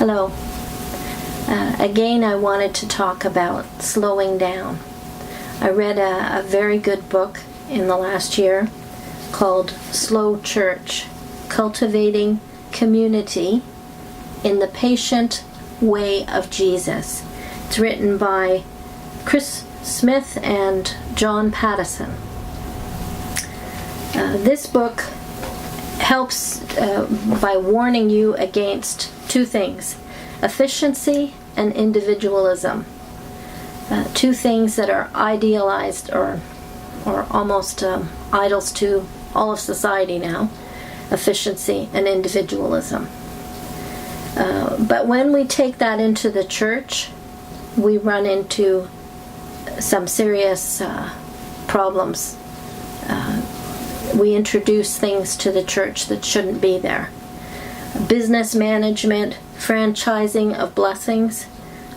Hello. Again, I wanted to talk about slowing down. I read a very good book in the last year called Slow Church, Cultivating Community in the Patient Way of Jesus. It's written by Smith and John Pattison. This book helps by warning you against two things: efficiency and individualism. Two things that are idealized or almost idols to all of society now: efficiency and individualism. But when we take that into the church, we run into some serious problems. We introduce things to the church that shouldn't be there. Business management, franchising of blessings,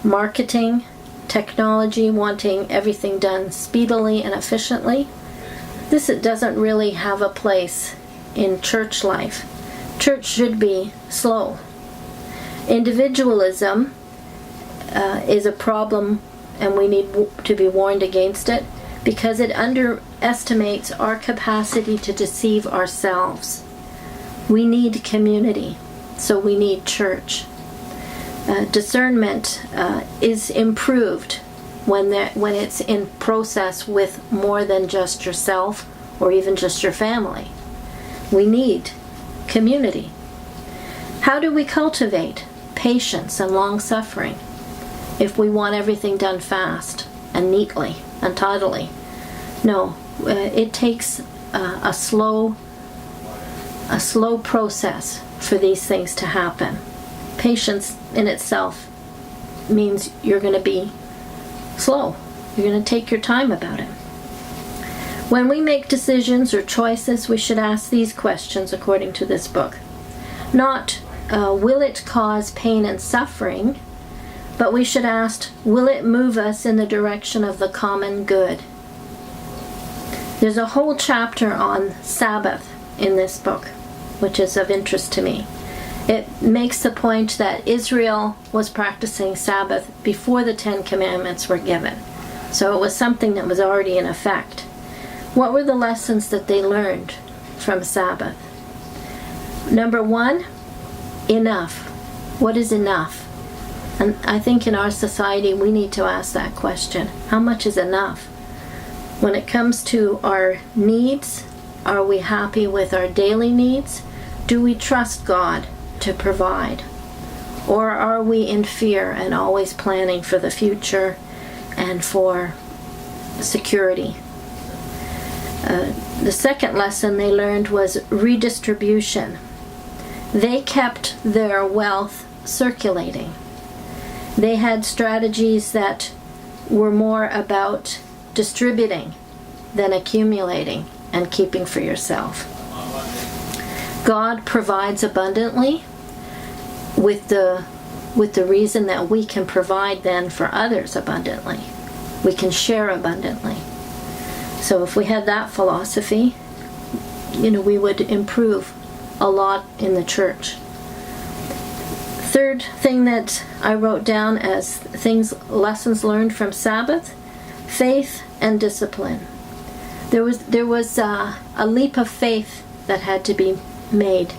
marketing, technology, wanting everything done speedily and efficiently. This doesn't really have a place in church life. Church should be slow. Individualism is a problem, and we need to be warned against it, because it underestimates our capacity to deceive ourselves. We need community, so we need church. Discernment is improved when it's in process with more than just yourself or even just your family. We need community. How do we cultivate patience and long-suffering if we want everything done fast and neatly and tidily? No, it takes a slow process for these things to happen. Patience in itself means you're going to be slow. You're going to take your time about it. When we make decisions or choices, we should ask these questions according to this book. Not, will it cause pain and suffering? But we should ask, will it move us in the direction of the common good? There's a whole chapter on Sabbath in this book, which is of interest to me. It makes the point that Israel was practicing Sabbath before the Ten Commandments were given. So it was something that was already in effect. What were the lessons that they learned from Sabbath? Number one, enough. What is enough? And I think in our society we need to ask that question. How much is enough? When it comes to our needs, are we happy with our daily needs? Do we trust God to provide? Or are we in fear and always planning for the future and for security? The second lesson they learned was redistribution. They kept their wealth circulating. They had strategies that were more about distributing than accumulating and keeping for yourself. God provides abundantly with the reason that we can provide then for others abundantly. We can share abundantly. So if we had that philosophy, we would improve a lot in the church. Third thing that I wrote down as lessons learned from Sabbath: faith and discipline. There was a leap of faith that had to be made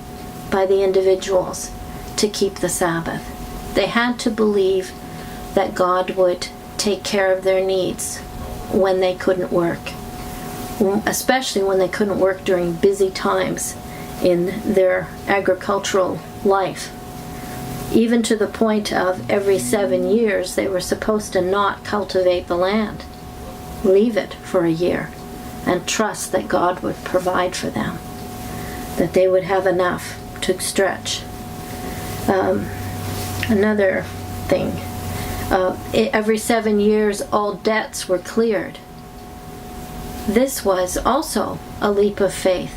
by the individuals to keep the Sabbath. They had to believe that God would take care of their needs when they couldn't work, especially when they couldn't work during busy times in their agricultural life. Even to the point of every 7 years they were supposed to not cultivate the land. Leave it for a year and trust that God would provide for them, that they would have enough to stretch. Another thing, every 7 years all debts were cleared. This was also a leap of faith,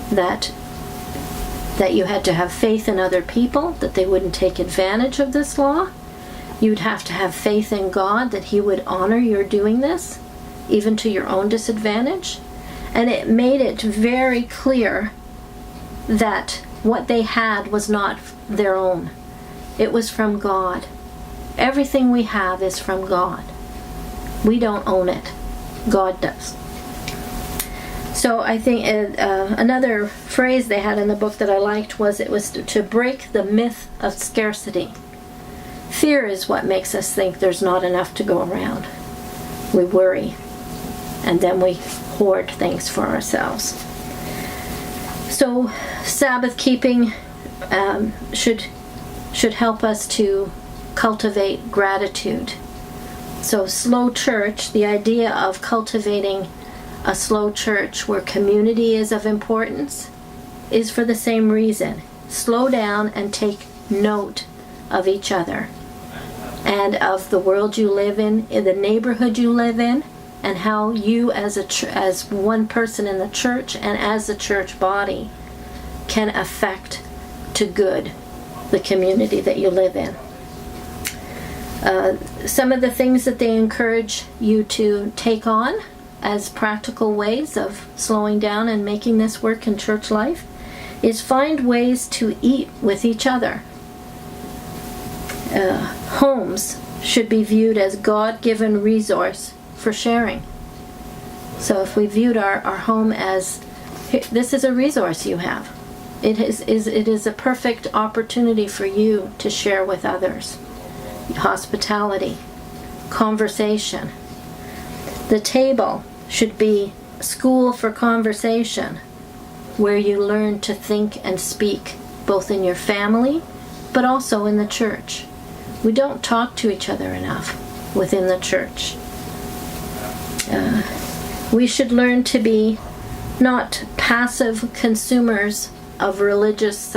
that you had to have faith in other people, that they wouldn't take advantage of this law. You'd have to have faith in God that He would honor your doing this, even to your own disadvantage. And it made it very clear that what they had was not their own. It was from God. Everything we have is from God. We don't own it. God does. So I think another phrase they had in the book that I liked was, it was to break the myth of scarcity. Fear is what makes us think there's not enough to go around. We worry, and then we hoard things for ourselves. So Sabbath keeping should help us to cultivate gratitude. So slow church, the idea of cultivating a slow church where community is of importance, is for the same reason. Slow down and take note of each other and of the world you live in the neighborhood you live in, and how you as one person in the church and as the church body can affect to good the community that you live in. Some of the things that they encourage you to take on as practical ways of slowing down and making this work in church life is find ways to eat with each other. Homes should be viewed as God-given resource for sharing. So if we viewed our home as, this is a resource you have. It is a perfect opportunity for you to share with others. Hospitality, conversation. The table should be school for conversation, where you learn to think and speak, both in your family, but also in the church. We don't talk to each other enough within the church. We should learn to be not passive consumers of religious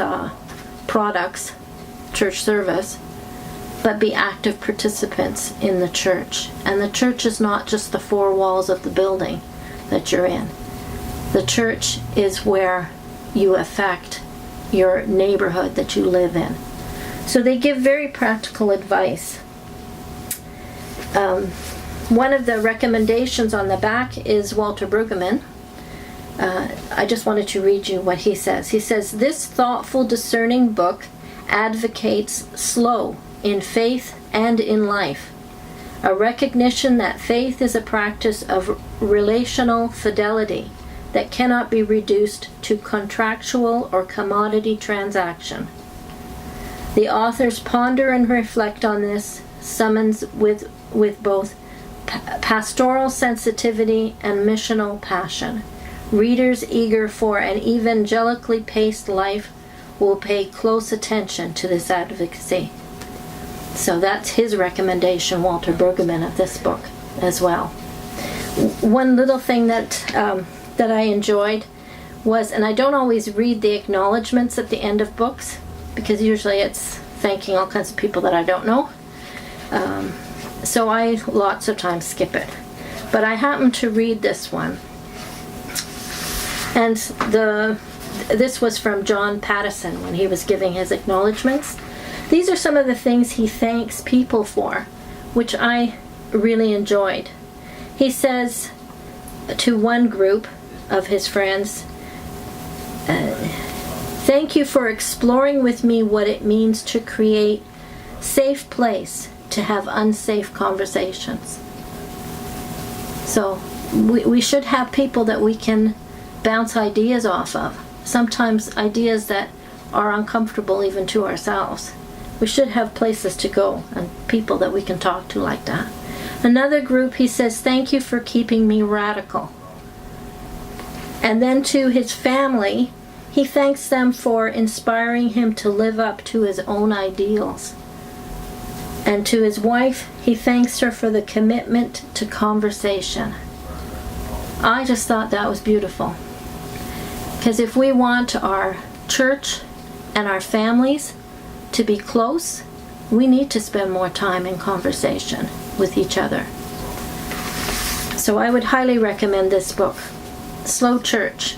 products, church service, but be active participants in the church. And the church is not just the four walls of the building that you're in. The church is where you affect your neighborhood that you live in. So they give very practical advice. One of the recommendations on the back is Walter Brueggemann. I just wanted to read you what he says. He says, "This thoughtful, discerning book advocates slow in faith and in life, a recognition that faith is a practice of relational fidelity that cannot be reduced to contractual or commodity transaction. The authors ponder and reflect on this summons with both pastoral sensitivity and missional passion. Readers eager for an evangelically paced life will pay close attention to this advocacy." So that's his recommendation, Walter Brueggemann, of this book as well. One little thing that I enjoyed was, and I don't always read the acknowledgments at the end of books, because usually it's thanking all kinds of people that I don't know. So I lots of times skip it. But I happened to read this one. And this was from John Pattison when he was giving his acknowledgments. These are some of the things he thanks people for, which I really enjoyed. He says to one group of his friends, "Thank you for exploring with me what it means to create safe place to have unsafe conversations." So we should have people that we can bounce ideas off of. Sometimes ideas that are uncomfortable even to ourselves. We should have places to go and people that we can talk to like that. Another group, he says, "Thank you for keeping me radical." And then to his family, he thanks them for inspiring him to live up to his own ideals. And to his wife, he thanks her for the commitment to conversation. I just thought that was beautiful. Because if we want our church and our families to be close, we need to spend more time in conversation with each other. So I would highly recommend this book, Slow Church,